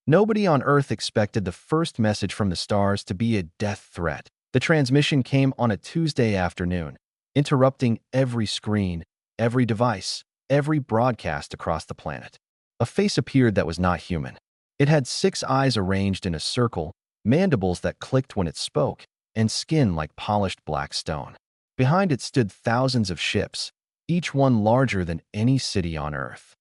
Nobody on Earth expected the first message from the stars to be a death threat. The transmission came on a Tuesday afternoon, interrupting every screen, every device, every broadcast across the planet. A face appeared that was not human. It had 6 eyes arranged in a circle, mandibles that clicked when it spoke, and skin like polished black stone. Behind it stood thousands of ships, each one larger than any city on Earth.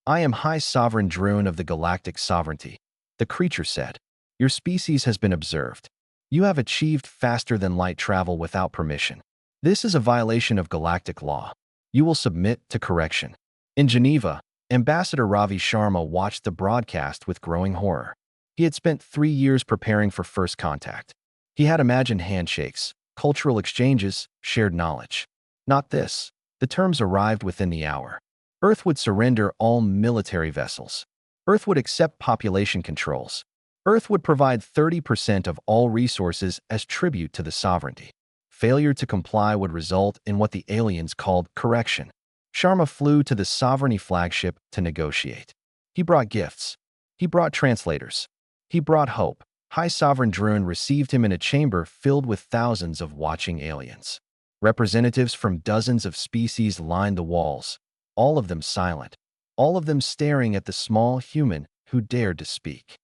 "I am High Sovereign Drune of the Galactic Sovereignty," the creature said. "Your species has been observed. You have achieved faster-than-light travel without permission. This is a violation of galactic law. You will submit to correction." In Geneva, Ambassador Ravi Sharma watched the broadcast with growing horror. He had spent 3 years preparing for first contact. He had imagined handshakes, cultural exchanges, shared knowledge. Not this. The terms arrived within the hour. Earth would surrender all military vessels. Earth would accept population controls. Earth would provide 30% of all resources as tribute to the sovereignty. Failure to comply would result in what the aliens called correction. Sharma flew to the sovereignty flagship to negotiate. He brought gifts. He brought translators. He brought hope. High Sovereign Drune received him in a chamber filled with thousands of watching aliens. Representatives from dozens of species lined the walls, all of them silent, all of them staring at the small human who dared to speak.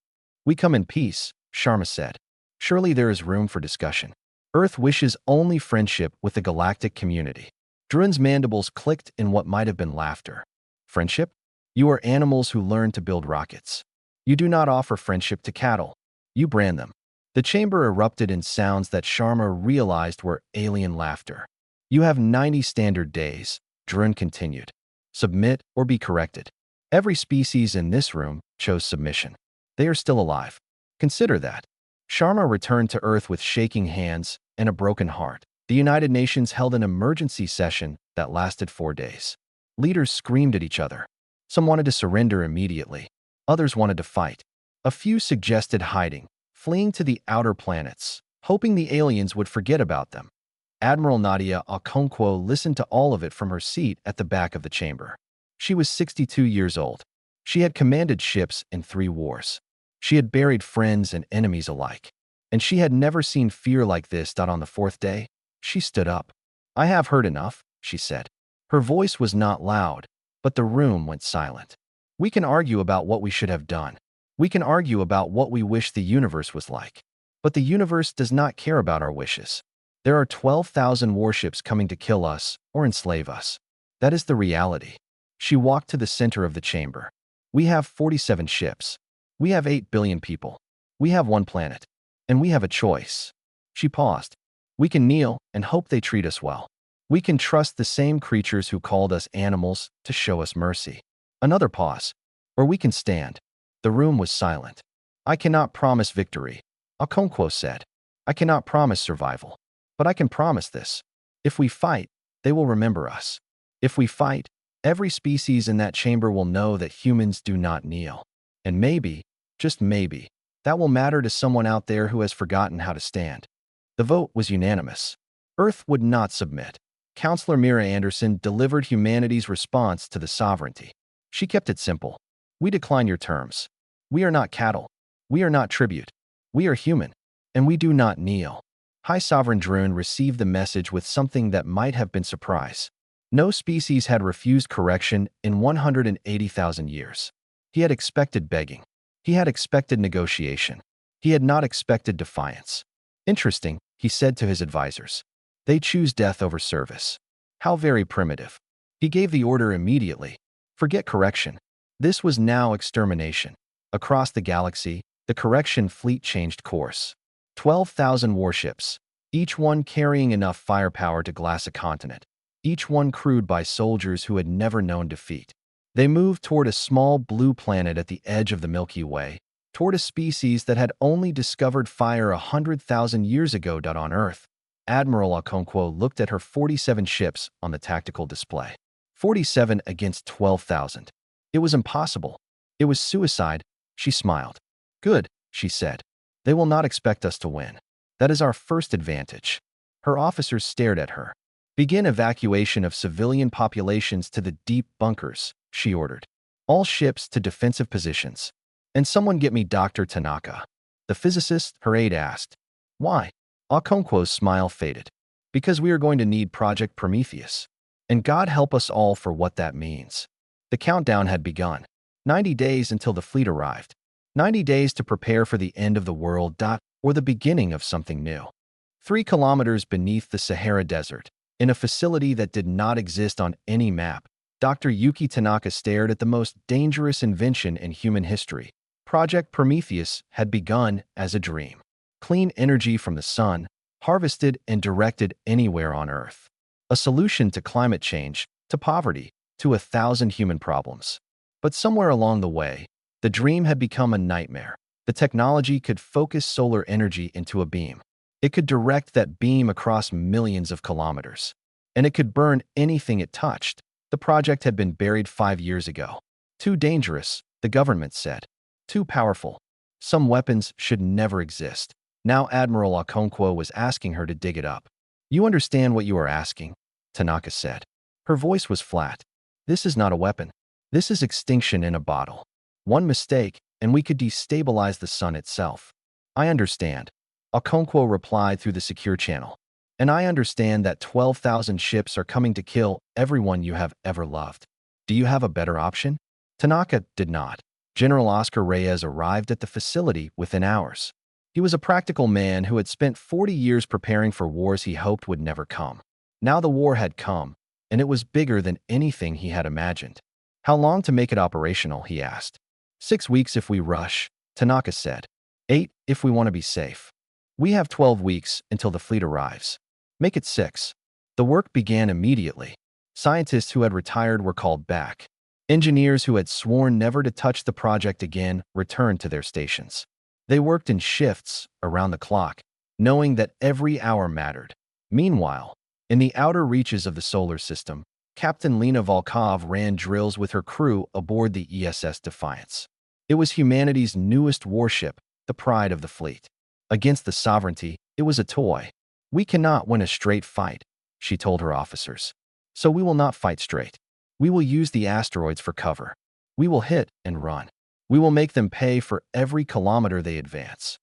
"We come in peace," Sharma said. "Surely there is room for discussion. Earth wishes only friendship with the galactic community." Drune's mandibles clicked in what might have been laughter. "Friendship? You are animals who learn to build rockets. You do not offer friendship to cattle. You brand them." The chamber erupted in sounds that Sharma realized were alien laughter. "You have 90 standard days," Drune continued. "Submit or be corrected." Every species in this room chose submission. They are still alive. Consider that. Sharma returned to Earth with shaking hands and a broken heart. The United Nations held an emergency session that lasted 4 days. Leaders screamed at each other. Some wanted to surrender immediately. Others wanted to fight. A few suggested hiding, fleeing to the outer planets, hoping the aliens would forget about them. Admiral Nadia Okonkwo listened to all of it from her seat at the back of the chamber. She was 62 years old. She had commanded ships in 3 wars. She had buried friends and enemies alike. And she had never seen fear like this. On the 4th day, she stood up. "I have heard enough," she said. Her voice was not loud, but the room went silent. "We can argue about what we should have done. We can argue about what we wish the universe was like. But the universe does not care about our wishes. There are 12,000 warships coming to kill us or enslave us. That is the reality." She walked to the center of the chamber. "We have 47 ships. We have 8 billion people. We have 1 planet. And we have a choice." She paused. "We can kneel and hope they treat us well. We can trust the same creatures who called us animals to show us mercy." Another pause. "Or we can stand." The room was silent. "I cannot promise victory," Okonkwo said. "I cannot promise survival. But I can promise this. If we fight, they will remember us. If we fight, every species in that chamber will know that humans do not kneel. And maybe, just maybe, that will matter to someone out there who has forgotten how to stand." The vote was unanimous. Earth would not submit. Counselor Mira Anderson delivered humanity's response to the sovereignty. She kept it simple. "We decline your terms. We are not cattle. We are not tribute. We are human. And we do not kneel." High Sovereign Drune received the message with something that might have been surprise. No species had refused correction in 180,000 years. He had expected begging. He had expected negotiation. He had not expected defiance. "Interesting," he said to his advisors. "They choose death over service. How very primitive." He gave the order immediately. Forget correction. This was now extermination. Across the galaxy, the correction fleet changed course. 12,000 warships, each one carrying enough firepower to glass a continent, each one crewed by soldiers who had never known defeat. They moved toward a small blue planet at the edge of the Milky Way, toward a species that had only discovered fire 100,000 years ago. On Earth, Admiral Okonkwo looked at her 47 ships on the tactical display. 47 against 12,000. It was impossible. It was suicide. She smiled. "Good," she said. "They will not expect us to win. That is our first advantage." Her officers stared at her. "Begin evacuation of civilian populations to the deep bunkers," she ordered. "All ships to defensive positions." And someone get me Dr. Tanaka. The physicist, her aide, asked. Why? Okonkwo's smile faded. Because we are going to need Project Prometheus. And God help us all for what that means. The countdown had begun. 90 days until the fleet arrived. 90 days to prepare for the end of the world, or the beginning of something new. 3 kilometers beneath the Sahara Desert, in a facility that did not exist on any map, Dr. Yuki Tanaka stared at the most dangerous invention in human history. Project Prometheus had begun as a dream. Clean energy from the sun, harvested and directed anywhere on Earth. A solution to climate change, to poverty, to 1,000 human problems. But somewhere along the way, the dream had become a nightmare. The technology could focus solar energy into a beam. It could direct that beam across millions of kilometers. And it could burn anything it touched. The project had been buried 5 years ago. Too dangerous, the government said. Too powerful. Some weapons should never exist. Now Admiral Okonkwo was asking her to dig it up. You understand what you are asking? Tanaka said. Her voice was flat. This is not a weapon. This is extinction in a bottle. One mistake, and we could destabilize the sun itself. I understand. Okonkwo replied through the secure channel. And I understand that 12,000 ships are coming to kill everyone you have ever loved. Do you have a better option? Tanaka did not. General Oscar Reyes arrived at the facility within hours. He was a practical man who had spent 40 years preparing for wars he hoped would never come. Now the war had come, and it was bigger than anything he had imagined. How long to make it operational, he asked. 6 weeks if we rush, Tanaka said. 8 if we want to be safe. We have 12 weeks until the fleet arrives. Make it 6. The work began immediately. Scientists who had retired were called back. Engineers who had sworn never to touch the project again returned to their stations. They worked in shifts around the clock, knowing that every hour mattered. Meanwhile, in the outer reaches of the solar system, Captain Lena Volkov ran drills with her crew aboard the ESS Defiance. It was humanity's newest warship, the pride of the fleet. Against the sovereignty, it was a toy. We cannot win a straight fight, she told her officers. So we will not fight straight. We will use the asteroids for cover. We will hit and run. We will make them pay for every kilometer they advance.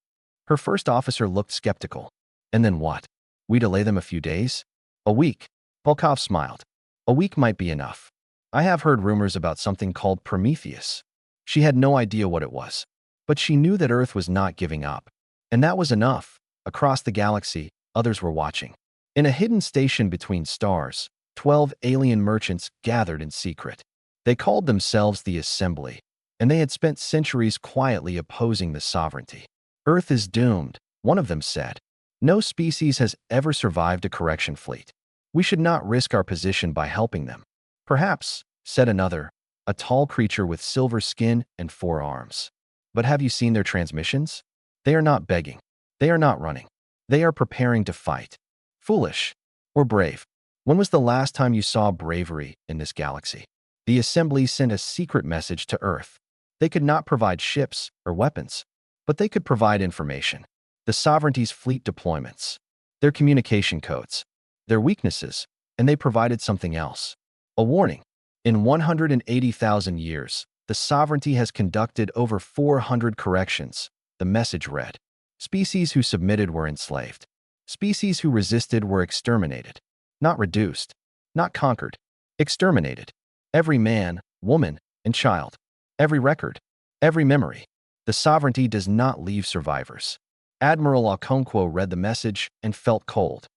Her first officer looked skeptical. And then what? We delay them a few days? A week. Volkov smiled. A week might be enough. I have heard rumors about something called Prometheus. She had no idea what it was. But she knew that Earth was not giving up. And that was enough. Across the galaxy, others were watching. In a hidden station between stars, 12 alien merchants gathered in secret. They called themselves the Assembly, and they had spent centuries quietly opposing the sovereignty. Earth is doomed, one of them said. No species has ever survived a correction fleet. We should not risk our position by helping them. Perhaps, said another, a tall creature with silver skin and 4 arms. But have you seen their transmissions? They are not begging. They are not running. They are preparing to fight. Foolish. Or brave. When was the last time you saw bravery in this galaxy? The Assembly sent a secret message to Earth. They could not provide ships or weapons, but they could provide information. The sovereignty's fleet deployments, their communication codes, their weaknesses, and they provided something else. A warning. In 180,000 years, the sovereignty has conducted over 400 corrections, the message read. Species who submitted were enslaved. Species who resisted were exterminated. Not reduced, not conquered, exterminated. Every man, woman, and child. Every record, every memory. The sovereignty does not leave survivors. Admiral Okonkwo read the message and felt cold.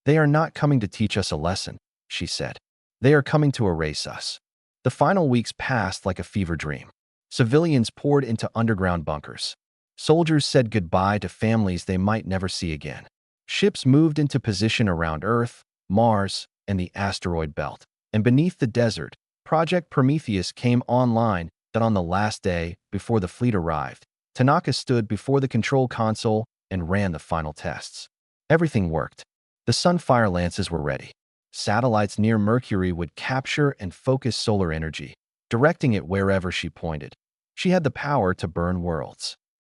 They are not coming to teach us a lesson, she said. They are coming to erase us. The final weeks passed like a fever dream. Civilians poured into underground bunkers. Soldiers said goodbye to families they might never see again. Ships moved into position around Earth, Mars, and the asteroid belt. And beneath the desert, Project Prometheus came online. That on the last day, before the fleet arrived, Tanaka stood before the control console and ran the final tests. Everything worked. The Sunfire lances were ready. Satellites near Mercury would capture and focus solar energy, directing it wherever she pointed. She had the power to burn worlds.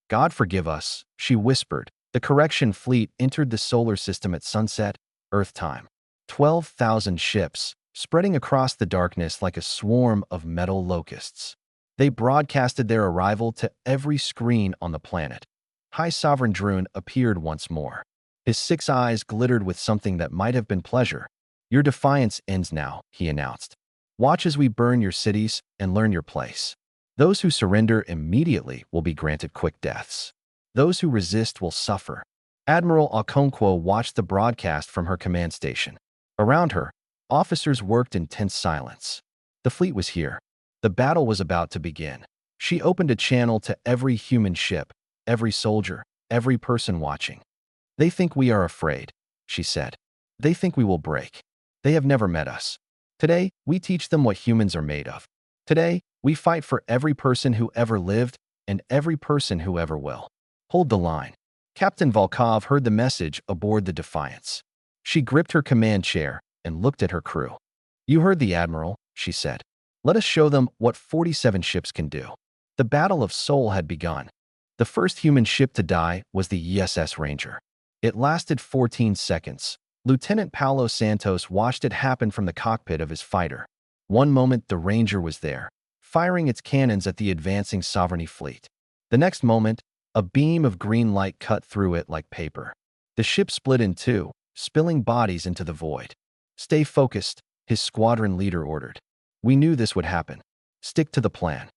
God forgive us, she whispered. The correction fleet entered the solar system at sunset, Earth time. 12,000 ships, spreading across the darkness like a swarm of metal locusts. They broadcasted their arrival to every screen on the planet. High Sovereign Drune appeared once more. His 6 eyes glittered with something that might have been pleasure. "Your defiance ends now," he announced. "Watch as we burn your cities and learn your place. Those who surrender immediately will be granted quick deaths. Those who resist will suffer." Admiral Okonkwo watched the broadcast from her command station. Around her, officers worked in tense silence. The fleet was here. The battle was about to begin. She opened a channel to every human ship, every soldier, every person watching. "They think we are afraid," she said. "They think we will break. They have never met us. Today, we teach them what humans are made of. Today, we fight for every person who ever lived and every person who ever will. Hold the line." Captain Volkov heard the message aboard the Defiance. She gripped her command chair and looked at her crew. "You heard the Admiral," she said. "Let us show them what 47 ships can do." The Battle of Seoul had begun. The first human ship to die was the ESS Ranger. It lasted 14 seconds. Lieutenant Paulo Santos watched it happen from the cockpit of his fighter. One moment, the Ranger was there, firing its cannons at the advancing Sovereignty fleet. The next moment, a beam of green light cut through it like paper. The ship split in two, spilling bodies into the void. "Stay focused," his squadron leader ordered. "We knew this would happen. Stick to the plan."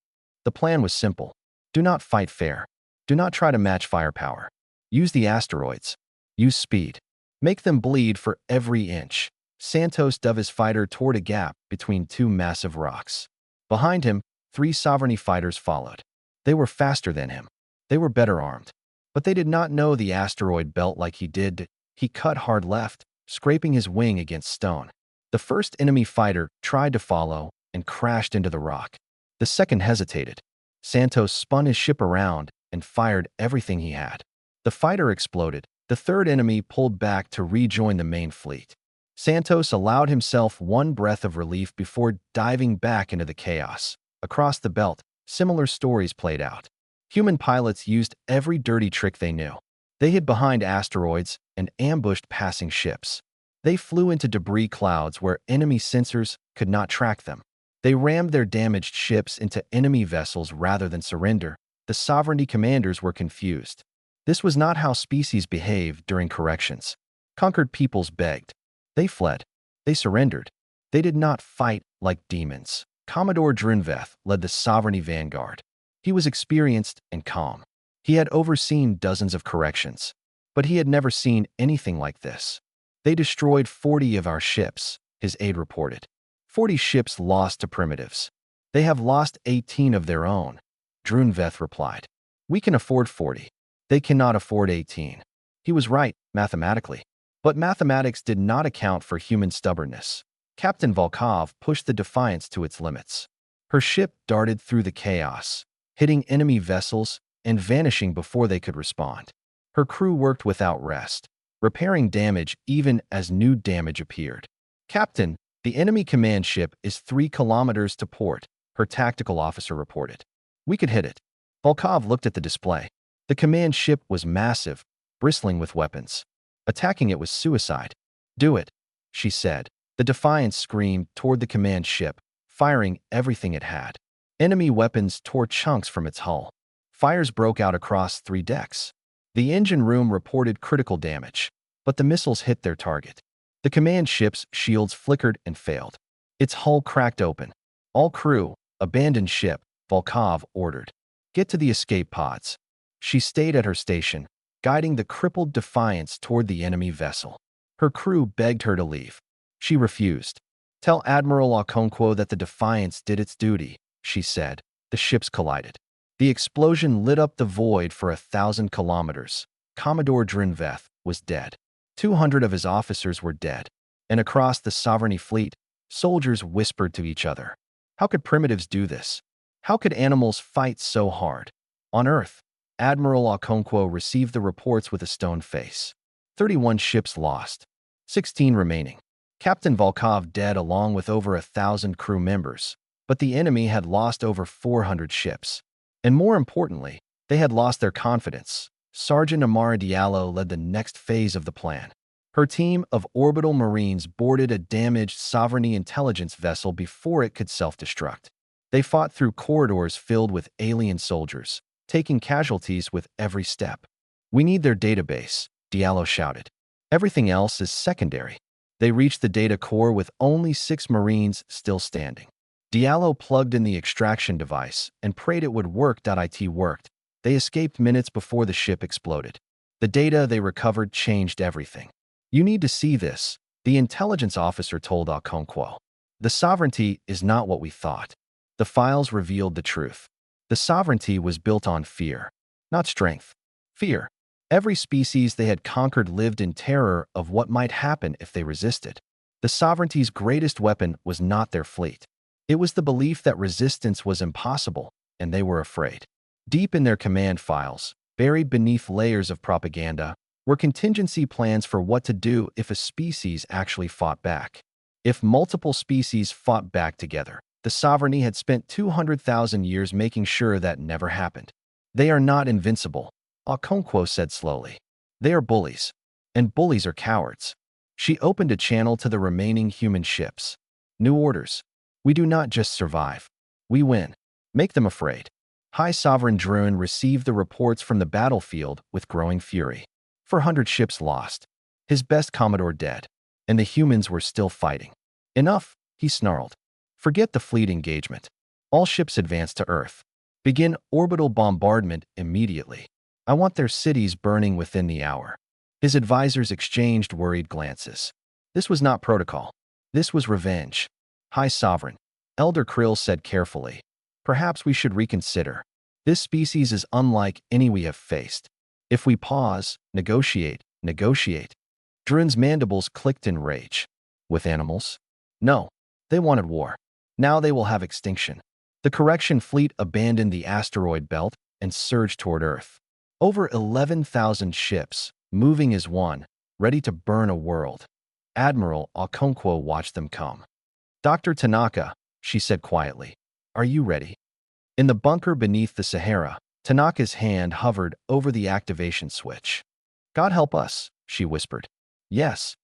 The plan was simple. Do not fight fair. Do not try to match firepower. Use the asteroids. Use speed. Make them bleed for every inch. Santos dove his fighter toward a gap between two massive rocks. Behind him, 3 Sovereignty fighters followed. They were faster than him. They were better armed. But they did not know the asteroid belt like he did. He cut hard left, scraping his wing against stone. The first enemy fighter tried to follow and crashed into the rock. The second hesitated. Santos spun his ship around and fired everything he had. The fighter exploded. The third enemy pulled back to rejoin the main fleet. Santos allowed himself one breath of relief before diving back into the chaos. Across the belt, similar stories played out. Human pilots used every dirty trick they knew. They hid behind asteroids and ambushed passing ships. They flew into debris clouds where enemy sensors could not track them. They rammed their damaged ships into enemy vessels rather than surrender. The Sovereignty commanders were confused. This was not how species behaved during corrections. Conquered peoples begged. They fled. They surrendered. They did not fight like demons. Commodore Drinveth led the Sovereignty vanguard. He was experienced and calm. He had overseen dozens of corrections, but he had never seen anything like this. "They destroyed 40 of our ships," his aide reported. 40 ships lost to primitives. "They have lost 18 of their own," Drunveth replied. "We can afford 40. They cannot afford 18. He was right, mathematically. But mathematics did not account for human stubbornness. Captain Volkov pushed the Defiance to its limits. Her ship darted through the chaos, hitting enemy vessels and vanishing before they could respond. Her crew worked without rest, repairing damage even as new damage appeared. "Captain, the enemy command ship is 3 kilometers to port," her tactical officer reported. "We could hit it." Volkov looked at the display. The command ship was massive, bristling with weapons. Attacking it was suicide. "Do it," she said. The Defiance screamed toward the command ship, firing everything it had. Enemy weapons tore chunks from its hull. Fires broke out across 3 decks. The engine room reported critical damage, but the missiles hit their target. The command ship's shields flickered and failed. Its hull cracked open. "All crew, abandon ship," Volkov ordered. "Get to the escape pods." She stayed at her station, guiding the crippled Defiance toward the enemy vessel. Her crew begged her to leave. She refused. "Tell Admiral Okonkwo that the Defiance did its duty," she said. The ships collided. The explosion lit up the void for 1,000 kilometers. Commodore Drinveth was dead. 200 of his officers were dead. And across the Sovereignty fleet, soldiers whispered to each other. How could primitives do this? How could animals fight so hard? On Earth, Admiral Okonkwo received the reports with a stone face. 31 ships lost. 16 remaining. Captain Volkov dead along with over 1,000 crew members. But the enemy had lost over 400 ships. And more importantly, they had lost their confidence. Sergeant Amara Diallo led the next phase of the plan. Her team of orbital marines boarded a damaged Sovereignty intelligence vessel before it could self-destruct. They fought through corridors filled with alien soldiers, taking casualties with every step. "We need their database," Diallo shouted. "Everything else is secondary." They reached the data core with only 6 Marines still standing. Diallo plugged in the extraction device and prayed it would work. It worked. They escaped minutes before the ship exploded. The data they recovered changed everything. "You need to see this," the intelligence officer told Okonkwo. "The sovereignty is not what we thought." The files revealed the truth. The sovereignty was built on fear, not strength. Fear. Every species they had conquered lived in terror of what might happen if they resisted. The sovereignty's greatest weapon was not their fleet. It was the belief that resistance was impossible, and they were afraid. Deep in their command files, buried beneath layers of propaganda, were contingency plans for what to do if a species actually fought back. If multiple species fought back together, the sovereignty had spent 200,000 years making sure that never happened. "They are not invincible," Okonkwo said slowly. "They are bullies, and bullies are cowards." She opened a channel to the remaining human ships. "New orders. We do not just survive. We win. Make them afraid." High Sovereign Drune received the reports from the battlefield with growing fury. 400 ships lost. His best Commodore dead. And the humans were still fighting. "Enough," he snarled. "Forget the fleet engagement. All ships advance to Earth. Begin orbital bombardment immediately. I want their cities burning within the hour." His advisors exchanged worried glances. This was not protocol. This was revenge. "High Sovereign," Elder Krill said carefully, "perhaps we should reconsider. This species is unlike any we have faced. If we pause, negotiate. Drune's mandibles clicked in rage. With animals? No. They wanted war. Now they will have extinction. The correction fleet abandoned the asteroid belt and surged toward Earth. Over 11,000 ships, moving as one, ready to burn a world. Admiral Okonkwo watched them come. "Dr. Tanaka," she said quietly, "are you ready?" In the bunker beneath the Sahara, Tanaka's hand hovered over the activation switch. "God help us," she whispered. "Yes."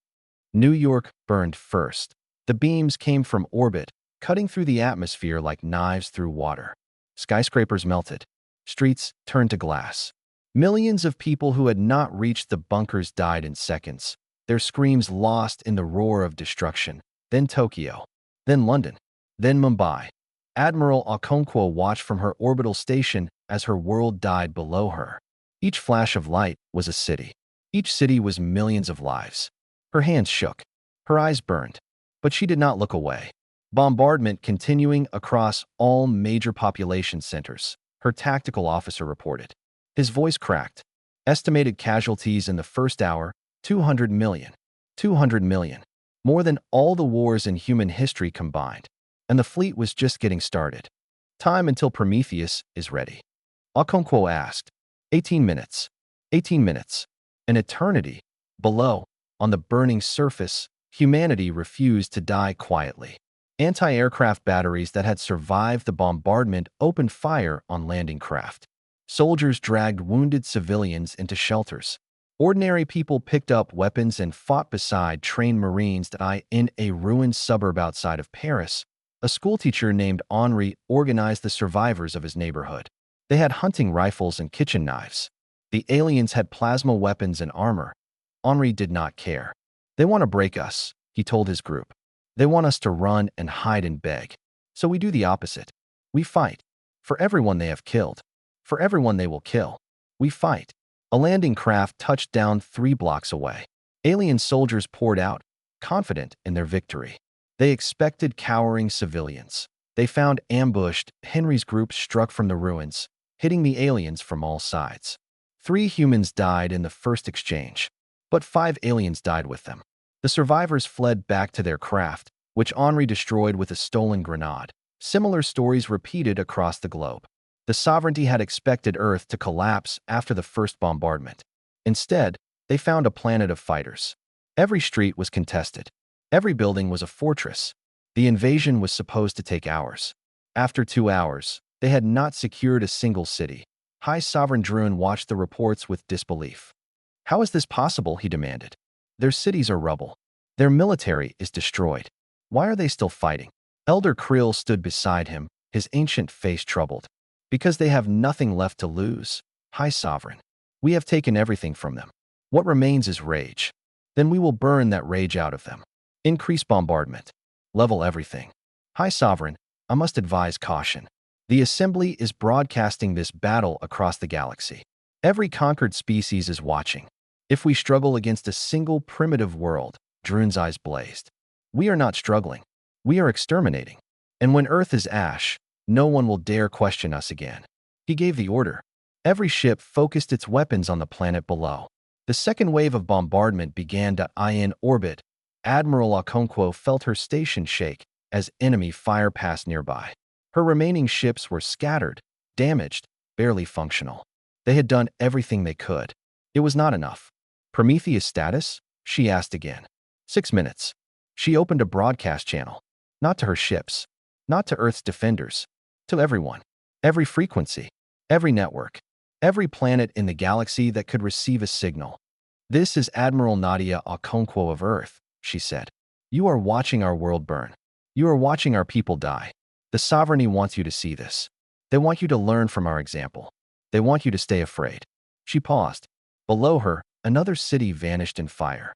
New York burned first. The beams came from orbit, cutting through the atmosphere like knives through water. Skyscrapers melted. Streets turned to glass. Millions of people who had not reached the bunkers died in seconds, their screams lost in the roar of destruction. Then Tokyo. Then London. Then Mumbai. Admiral Okonkwo watched from her orbital station as her world died below her. Each flash of light was a city. Each city was millions of lives. Her hands shook. Her eyes burned. But she did not look away. Bombardment continuing across all major population centers, her tactical officer reported. His voice cracked. Estimated casualties in the first hour, 200 million. 200 million. More than all the wars in human history combined. And the fleet was just getting started. "Time until Prometheus is ready." Okonkwo asked. 18 minutes. 18 minutes. An eternity. Below, on the burning surface, humanity refused to die quietly. Anti-aircraft batteries that had survived the bombardment opened fire on landing craft. Soldiers dragged wounded civilians into shelters. Ordinary people picked up weapons and fought beside trained Marines in a ruined suburb outside of Paris. A schoolteacher named Henri organized the survivors of his neighborhood. They had hunting rifles and kitchen knives. The aliens had plasma weapons and armor. Henri did not care. "They want to break us," he told his group. "They want us to run and hide and beg. So we do the opposite. We fight. For everyone they have killed. For everyone they will kill. We fight." A landing craft touched down 3 blocks away. Alien soldiers poured out, confident in their victory. They expected cowering civilians. They found ambushed. Henry's group struck from the ruins, hitting the aliens from all sides. 3 humans died in the first exchange, but 5 aliens died with them. The survivors fled back to their craft, which Henri destroyed with a stolen grenade. Similar stories repeated across the globe. The sovereignty had expected Earth to collapse after the first bombardment. Instead, they found a planet of fighters. Every street was contested. Every building was a fortress. The invasion was supposed to take hours. After 2 hours, they had not secured a single city. High Sovereign Drune watched the reports with disbelief. "How is this possible?" he demanded. "Their cities are rubble. Their military is destroyed. Why are they still fighting?" Elder Krill stood beside him, his ancient face troubled. Because they have nothing left to lose. High Sovereign. We have taken everything from them. What remains is rage. Then we will burn that rage out of them. Increase bombardment. Level everything. High Sovereign, I must advise caution. The Assembly is broadcasting this battle across the galaxy. Every conquered species is watching. If we struggle against a single primitive world, Drune's eyes blazed. We are not struggling. We are exterminating. And when Earth is ash, no one will dare question us again. He gave the order. Every ship focused its weapons on the planet below. The second wave of bombardment began to in orbit. Admiral Okonkwo felt her station shake as enemy fire passed nearby. Her remaining ships were scattered, damaged, barely functional. They had done everything they could. It was not enough. Prometheus status? She asked again. 6 minutes. She opened a broadcast channel. Not to her ships. Not to Earth's defenders. To everyone. Every frequency. Every network. Every planet in the galaxy that could receive a signal. This is Admiral Nadia Okonkwo of Earth, she said. You are watching our world burn. You are watching our people die. The sovereignty wants you to see this. They want you to learn from our example. They want you to stay afraid. She paused. Below her, another city vanished in fire.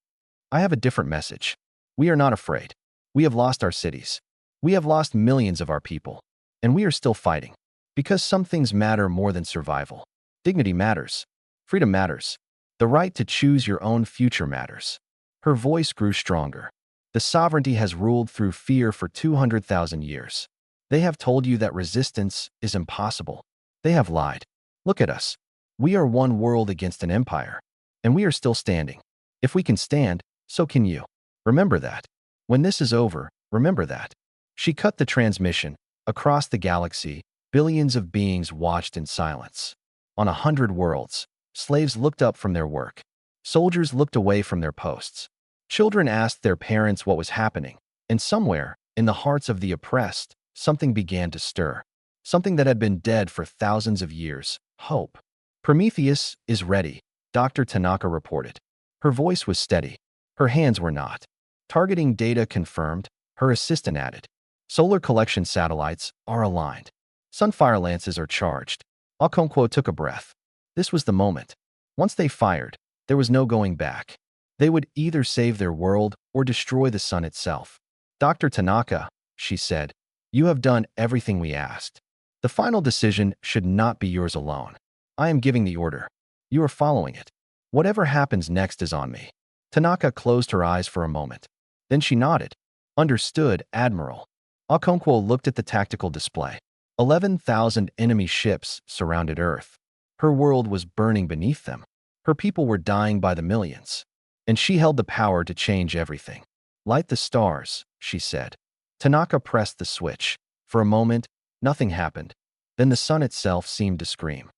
I have a different message. We are not afraid. We have lost our cities. We have lost millions of our people. And we are still fighting. Because some things matter more than survival. Dignity matters. Freedom matters. The right to choose your own future matters. Her voice grew stronger. The sovereignty has ruled through fear for 200,000 years. They have told you that resistance is impossible. They have lied. Look at us. We are one world against an empire. And we are still standing. If we can stand, so can you. Remember that. When this is over, remember that. She cut the transmission. Across the galaxy, billions of beings watched in silence. On 100 worlds, slaves looked up from their work. Soldiers looked away from their posts. Children asked their parents what was happening. And somewhere, in the hearts of the oppressed, something began to stir. Something that had been dead for thousands of years. Hope. Prometheus is ready, Dr. Tanaka reported. Her voice was steady. Her hands were not. Targeting data confirmed, her assistant added. Solar collection satellites are aligned. Sunfire lances are charged. Okonkwo took a breath. This was the moment. Once they fired, there was no going back. They would either save their world or destroy the sun itself. Dr. Tanaka, she said, you have done everything we asked. The final decision should not be yours alone. I am giving the order. You are following it. Whatever happens next is on me. Tanaka closed her eyes for a moment. Then she nodded. Understood, Admiral. Okonkwo looked at the tactical display. 11,000 enemy ships surrounded Earth. Her world was burning beneath them. Her people were dying by the millions. And she held the power to change everything. Light the stars, she said. Tanaka pressed the switch. For a moment, nothing happened. Then the sun itself seemed to scream.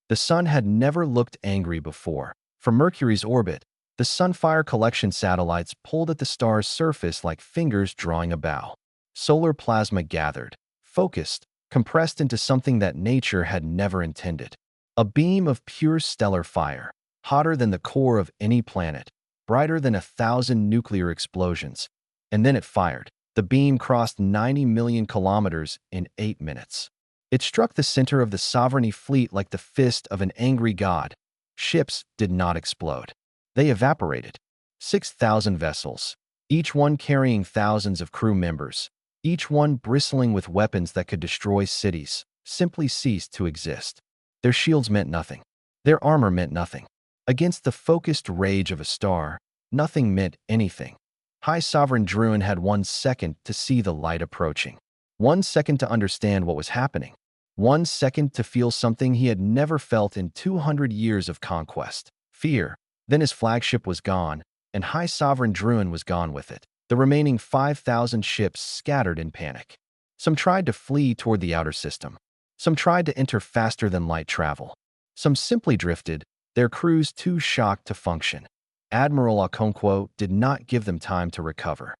The sun had never looked angry before. From Mercury's orbit, the Sunfire collection satellites pulled at the star's surface like fingers drawing a bow. Solar plasma gathered, focused, compressed into something that nature had never intended. A beam of pure stellar fire, hotter than the core of any planet, brighter than 1,000 nuclear explosions. And then it fired. The beam crossed 90 million kilometers in 8 minutes. It struck the center of the sovereignty fleet like the fist of an angry god. Ships did not explode. They evaporated. 6,000 vessels, each one carrying thousands of crew members, each one bristling with weapons that could destroy cities, simply ceased to exist. Their shields meant nothing. Their armor meant nothing. Against the focused rage of a star, nothing meant anything. High Sovereign Drune had 1 second to see the light approaching. 1 second to understand what was happening. 1 second to feel something he had never felt in 200 years of conquest. Fear. Then his flagship was gone, and High Sovereign Drune was gone with it. The remaining 5,000 ships scattered in panic. Some tried to flee toward the outer system. Some tried to enter faster than light travel. Some simply drifted, their crews too shocked to function. Admiral Okonkwo did not give them time to recover.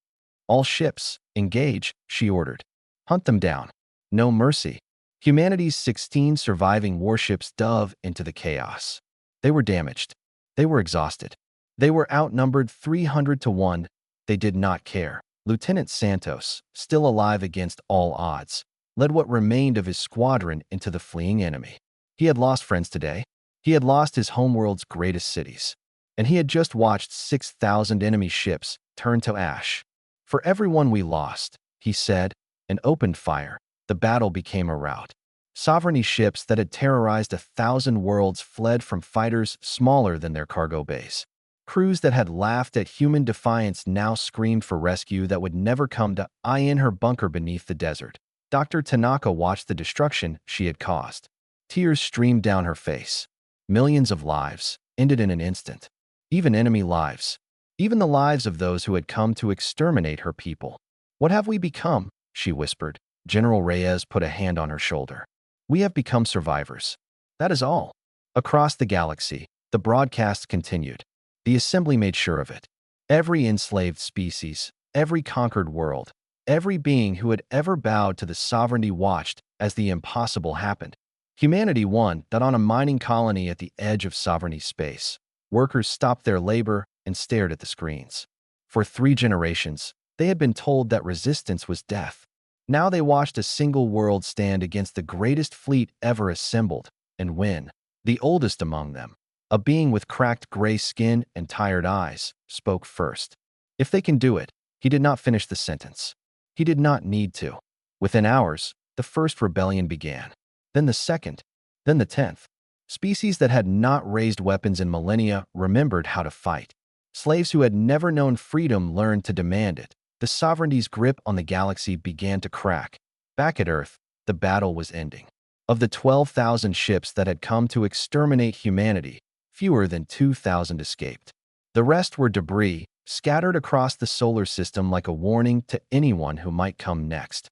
All ships, engage, she ordered. Hunt them down. No mercy. Humanity's 16 surviving warships dove into the chaos. They were damaged. They were exhausted. They were outnumbered 300 to 1. They did not care. Lieutenant Santos, still alive against all odds, led what remained of his squadron into the fleeing enemy. He had lost friends today. He had lost his homeworld's greatest cities. And he had just watched 6,000 enemy ships turn to ash. For everyone we lost, he said, and opened fire. The battle became a rout. Sovereignty ships that had terrorized 1,000 worlds fled from fighters smaller than their cargo base. Crews that had laughed at human defiance now screamed for rescue that would never come to in her bunker beneath the desert. Dr. Tanaka watched the destruction she had caused. Tears streamed down her face. Millions of lives ended in an instant. Even enemy lives. Even the lives of those who had come to exterminate her people. "What have we become?" she whispered. General Reyes put a hand on her shoulder. "We have become survivors. That is all." Across the galaxy, the broadcast continued. The assembly made sure of it. Every enslaved species, every conquered world, every being who had ever bowed to the sovereignty watched as the impossible happened. Humanity won that on a mining colony at the edge of sovereignty space. Workers stopped their labor and stared at the screens. For 3 generations, they had been told that resistance was death. Now they watched a single world stand against the greatest fleet ever assembled and win. The oldest among them, a being with cracked gray skin and tired eyes, spoke first. "If they can do it," he did not finish the sentence. He did not need to. Within hours, the first rebellion began. Then the second. Then the 10th. Species that had not raised weapons in millennia remembered how to fight. Slaves who had never known freedom learned to demand it. The sovereignty's grip on the galaxy began to crack. Back at Earth, the battle was ending. Of the 12,000 ships that had come to exterminate humanity, fewer than 2,000 escaped. The rest were debris, scattered across the solar system like a warning to anyone who might come next.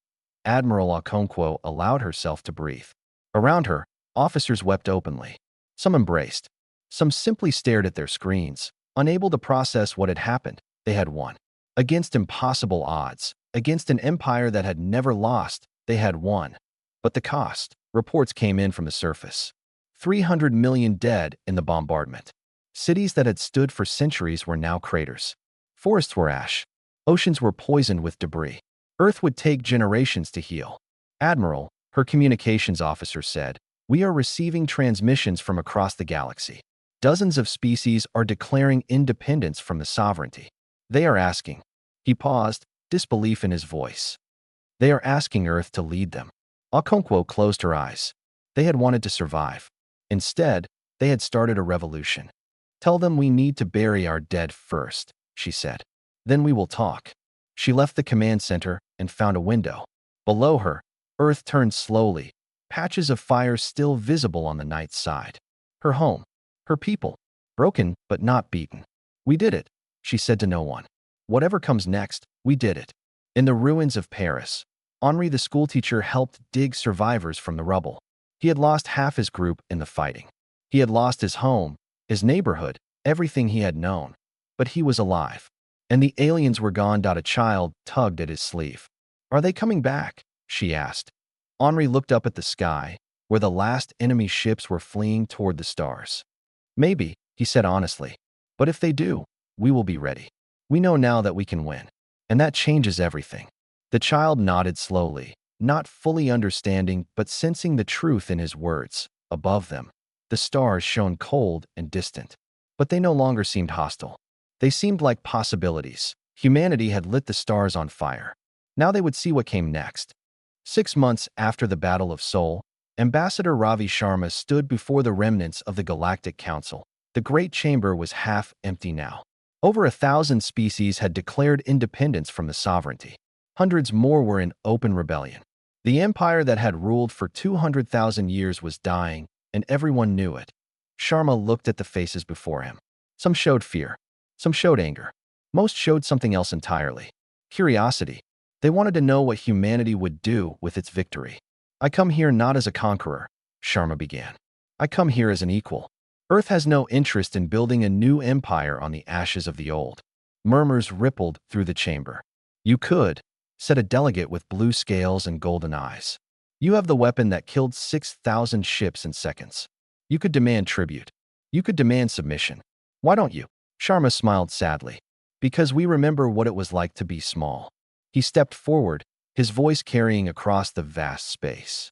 Admiral Okonkwo allowed herself to breathe. Around her, officers wept openly. Some embraced. Some simply stared at their screens, unable to process what had happened. They had won. Against impossible odds, against an empire that had never lost, they had won. But the cost? Reports came in from the surface. 300 million dead in the bombardment. Cities that had stood for centuries were now craters. Forests were ash. Oceans were poisoned with debris. Earth would take generations to heal. "Admiral," her communications officer said, "we are receiving transmissions from across the galaxy. Dozens of species are declaring independence from the sovereignty. They are asking." He paused, disbelief in his voice. "They are asking Earth to lead them." Okonkwo closed her eyes. They had wanted to survive. Instead, they had started a revolution. "Tell them we need to bury our dead first," she said. "Then we will talk." She left the command center and found a window. Below her, Earth turned slowly, patches of fire still visible on the night side. Her home, her people, broken but not beaten. "We did it," she said to no one. "Whatever comes next, we did it." In the ruins of Paris, Henri the schoolteacher helped dig survivors from the rubble. He had lost half his group in the fighting. He had lost his home, his neighborhood, everything he had known. But he was alive. And the aliens were gone. A child tugged at his sleeve. "Are they coming back?" she asked. Henri looked up at the sky, where the last enemy ships were fleeing toward the stars. "Maybe," he said honestly. "But if they do, we will be ready. We know now that we can win. And that changes everything." The child nodded slowly, not fully understanding but sensing the truth in his words. Above them, the stars shone cold and distant. But they no longer seemed hostile. They seemed like possibilities. Humanity had lit the stars on fire. Now they would see what came next. 6 months after the Battle of Seoul, Ambassador Ravi Sharma stood before the remnants of the Galactic Council. The Great Chamber was half empty now. Over 1,000 species had declared independence from the sovereignty. Hundreds more were in open rebellion. The empire that had ruled for 200,000 years was dying, and everyone knew it. Sharma looked at the faces before him. Some showed fear. Some showed anger. Most showed something else entirely. Curiosity. They wanted to know what humanity would do with its victory. "I come here not as a conqueror," Sharma began. "I come here as an equal. Earth has no interest in building a new empire on the ashes of the old." Murmurs rippled through the chamber. "You could," said a delegate with blue scales and golden eyes. "You have the weapon that killed 6,000 ships in seconds. You could demand tribute. You could demand submission. Why don't you?" Sharma smiled sadly. "Because we remember what it was like to be small." He stepped forward, his voice carrying across the vast space.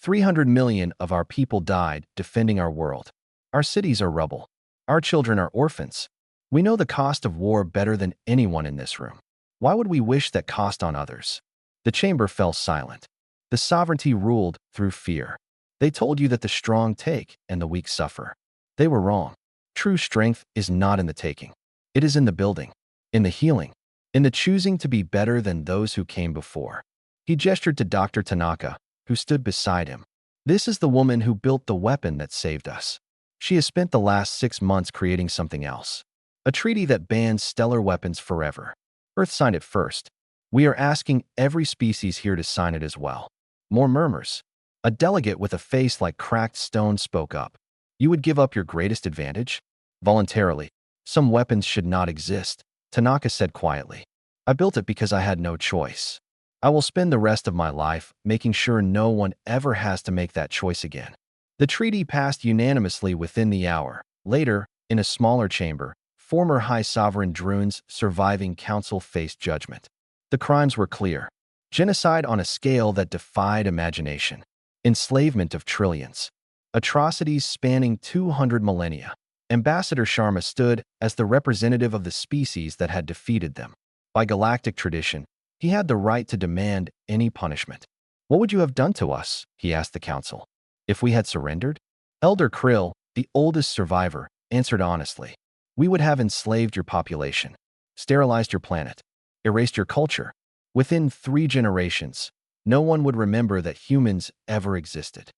300 million of our people died defending our world. Our cities are rubble. Our children are orphans. We know the cost of war better than anyone in this room. Why would we wish that cost on others? The chamber fell silent. The sovereignty ruled through fear. They told you that the strong take and the weak suffer. They were wrong. True strength is not in the taking. It is in the building, in the healing, in the choosing to be better than those who came before. He gestured to Dr. Tanaka, who stood beside him. This is the woman who built the weapon that saved us. She has spent the last 6 months creating something else. A treaty that bans stellar weapons forever. Earth signed it first. We are asking every species here to sign it as well. More murmurs. A delegate with a face like cracked stone spoke up. You would give up your greatest advantage? Voluntarily. Some weapons should not exist, Tanaka said quietly. I built it because I had no choice. I will spend the rest of my life making sure no one ever has to make that choice again. The treaty passed unanimously within the hour. Later, in a smaller chamber, former High Sovereign Drune's surviving council faced judgment. The crimes were clear. Genocide on a scale that defied imagination. Enslavement of trillions. Atrocities spanning 200 millennia. Ambassador Sharma stood as the representative of the species that had defeated them. By galactic tradition, he had the right to demand any punishment. What would you have done to us, he asked the council, if we had surrendered? Elder Krill, the oldest survivor, answered honestly. We would have enslaved your population, sterilized your planet, erased your culture. Within 3 generations, no one would remember that humans ever existed.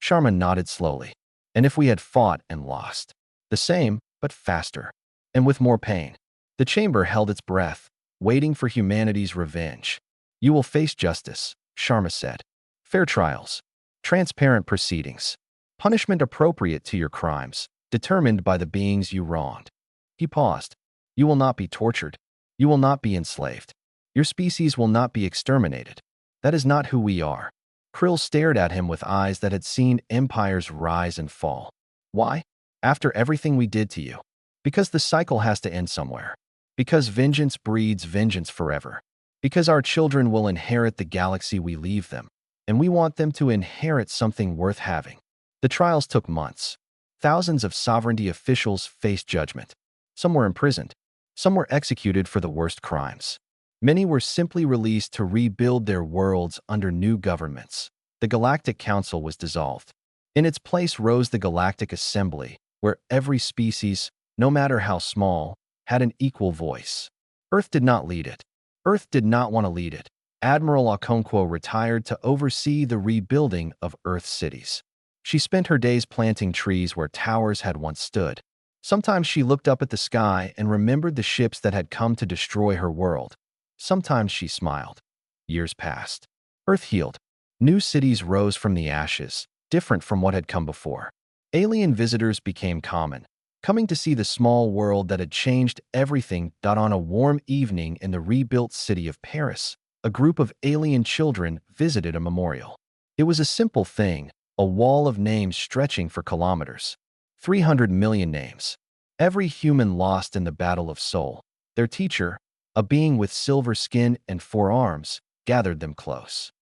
Sharma nodded slowly. And if we had fought and lost? The same, but faster, and with more pain. The chamber held its breath, waiting for humanity's revenge. You will face justice, Sharma said. Fair trials, transparent proceedings, punishment appropriate to your crimes, determined by the beings you wronged. He paused. You will not be tortured. You will not be enslaved. Your species will not be exterminated. That is not who we are. Krill stared at him with eyes that had seen empires rise and fall. Why? After everything we did to you. Because the cycle has to end somewhere. Because vengeance breeds vengeance forever. Because our children will inherit the galaxy we leave them. And we want them to inherit something worth having. The trials took months. Thousands of sovereignty officials faced judgment. Some were imprisoned. Some were executed for the worst crimes. Many were simply released to rebuild their worlds under new governments. The Galactic Council was dissolved. In its place rose the Galactic Assembly, where every species, no matter how small, had an equal voice. Earth did not lead it. Earth did not want to lead it. Admiral Okonkwo retired to oversee the rebuilding of Earth's cities. She spent her days planting trees where towers had once stood. Sometimes she looked up at the sky and remembered the ships that had come to destroy her world. Sometimes she smiled. Years passed. Earth healed. New cities rose from the ashes, different from what had come before. Alien visitors became common, coming to see the small world that had changed everything. On a warm evening in the rebuilt city of Paris, a group of alien children visited a memorial. It was a simple thing, a wall of names stretching for kilometers. 300 million names. Every human lost in the battle of Soul. Their teacher, a being with silver skin and 4 arms, gathered them close.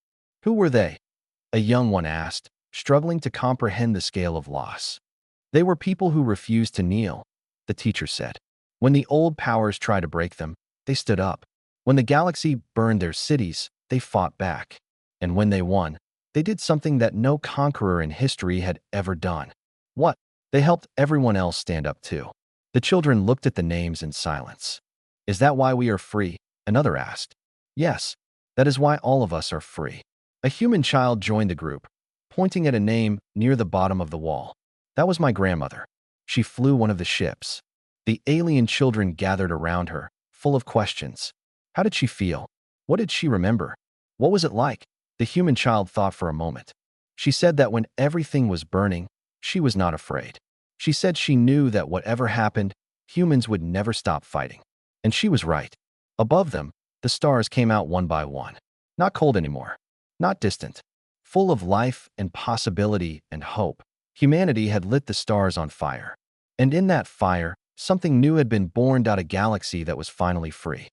Who were they? A young one asked, struggling to comprehend the scale of loss. They were people who refused to kneel, the teacher said. When the old powers tried to break them, they stood up. When the galaxy burned their cities, they fought back. And when they won, they did something that no conqueror in history had ever done. What? They helped everyone else stand up too. The children looked at the names in silence. Is that why we are free? Another asked. Yes, that is why all of us are free. A human child joined the group, pointing at a name near the bottom of the wall. That was my grandmother. She flew one of the ships. The alien children gathered around her, full of questions. How did she feel? What did she remember? What was it like? The human child thought for a moment. She said that when everything was burning, she was not afraid. She said she knew that whatever happened, humans would never stop fighting. And she was right. Above them, the stars came out one by one. Not cold anymore. Not distant. Full of life and possibility and hope. Humanity had lit the stars on fire. And in that fire, something new had been born. A galaxy that was finally free.